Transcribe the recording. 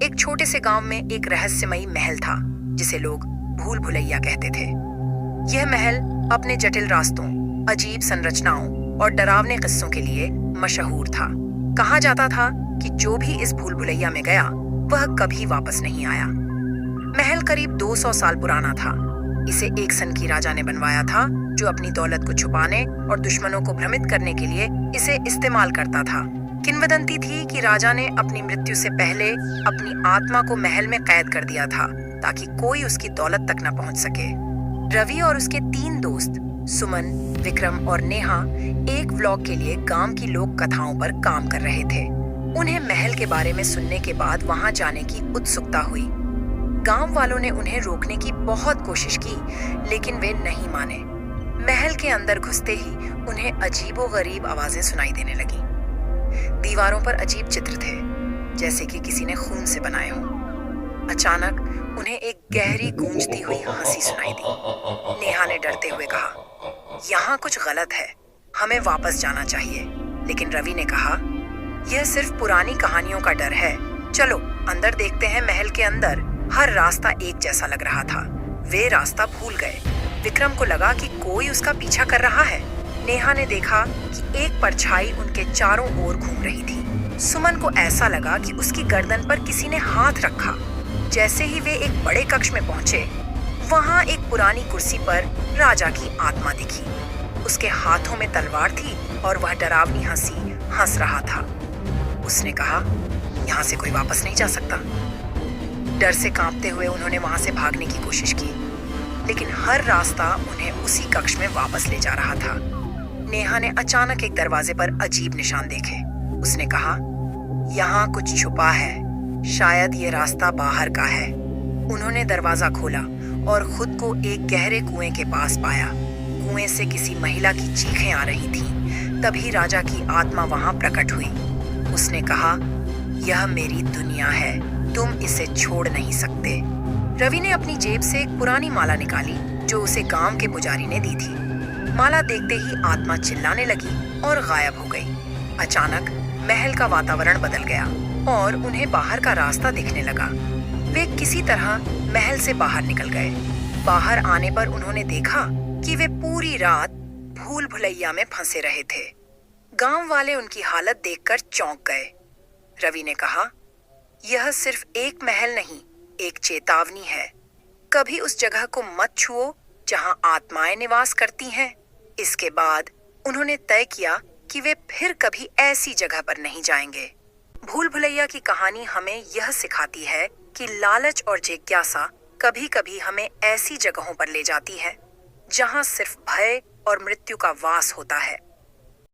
एक छोटे से गांव में एक रहस्यमयी महल था जिसे लोग भूल भुलैया कहते थे। यह महल अपने जटिल रास्तों, अजीब संरचनाओं और डरावने किस्सों के लिए मशहूर था। कहा जाता था कि जो भी इस भूल भुलैया में गया वह कभी वापस नहीं आया। महल करीब 200 साल पुराना था। इसे एक सनकी राजा ने बनवाया था जो अपनी दौलत को छुपाने और दुश्मनों को भ्रमित करने के लिए इसे इस्तेमाल करता था। किंवदंती थी कि राजा ने अपनी मृत्यु से पहले अपनी आत्मा को महल में कैद कर दिया था ताकि कोई उसकी दौलत तक न पहुंच सके। रवि और उसके 3 दोस्त सुमन, विक्रम और नेहा एक व्लॉग के लिए गांव की लोक कथाओं पर काम कर रहे थे। उन्हें महल के बारे में सुनने के बाद वहां जाने की उत्सुकता हुई। गांव वालों ने उन्हें रोकने की बहुत कोशिश की, लेकिन वे नहीं माने। महल के अंदर घुसते ही उन्हें अजीबोगरीब आवाजें सुनाई देने लगी। दीवारों पर अजीब चित्र थे, जैसे कि किसी ने खून से बनाए हों। अचानक उन्हें एक गहरी गूंजती हुई हंसी सुनाई दी। नेहा ने डरते हुए कहा, यहाँ कुछ गलत है, हमें वापस जाना चाहिए। लेकिन रवि ने कहा, यह सिर्फ पुरानी कहानियों का डर है, चलो अंदर देखते हैं। महल के अंदर हर रास्ता एक जैसा लग रहा था। वे रास्ता भूल गए। विक्रम को लगा कि कोई उसका पीछा कर रहा है। नेहा ने देखा कि एक परछाई उनके चारों ओर घूम रही थी। सुमन को ऐसा लगा कि उसकी गर्दन पर किसी ने हाथ रखा। जैसे ही वे एक बड़े कक्ष में पहुंचे, वहां एक पुरानी कुर्सी पर राजा की आत्मा दिखी। उसके हाथों में तलवार थी और वह डरावनी हंसी हंस रहा था। उसने कहा, यहाँ से कोई वापस नहीं जा सकता। डर से कांपते हुए उन्होंने वहां से भागने की कोशिश की, लेकिन हर रास्ता उन्हें उसी कक्ष में वापस ले जा रहा था। नेहा ने अचानक एक दरवाजे पर अजीब निशान देखे। उसने कहा, यहाँ कुछ छुपा है, शायद ये रास्ता बाहर का है। उन्होंने दरवाजा खोला और खुद को एक गहरे कुएं के पास पाया। कुएं से किसी महिला की चीखें आ रही थीं। तभी राजा की आत्मा वहां प्रकट हुई। उसने कहा, यह मेरी दुनिया है, तुम इसे छोड़ नहीं सकते। रवि ने अपनी जेब से एक पुरानी माला निकाली जो उसे गांव के पुजारी ने दी थी। माला देखते ही आत्मा चिल्लाने लगी और गायब हो गई। अचानक महल का वातावरण बदल गया और उन्हें बाहर का रास्ता दिखने लगा। वे किसी तरह महल से बाहर निकल गए। बाहर आने पर उन्होंने देखा कि वे पूरी रात भूल भुलैया में फंसे रहे थे। गांव वाले उनकी हालत देखकर चौंक गए। रवि ने कहा, यह सिर्फ एक महल नहीं, एक चेतावनी है। कभी उस जगह को मत छुओ जहां आत्माएं निवास करती हैं। इसके बाद उन्होंने तय किया कि वे फिर कभी ऐसी जगह पर नहीं जाएंगे। भूल भुलैया की कहानी हमें यह सिखाती है कि लालच और जिज्ञासा कभी-कभी हमें ऐसी जगहों पर ले जाती है जहां सिर्फ भय और मृत्यु का वास होता है।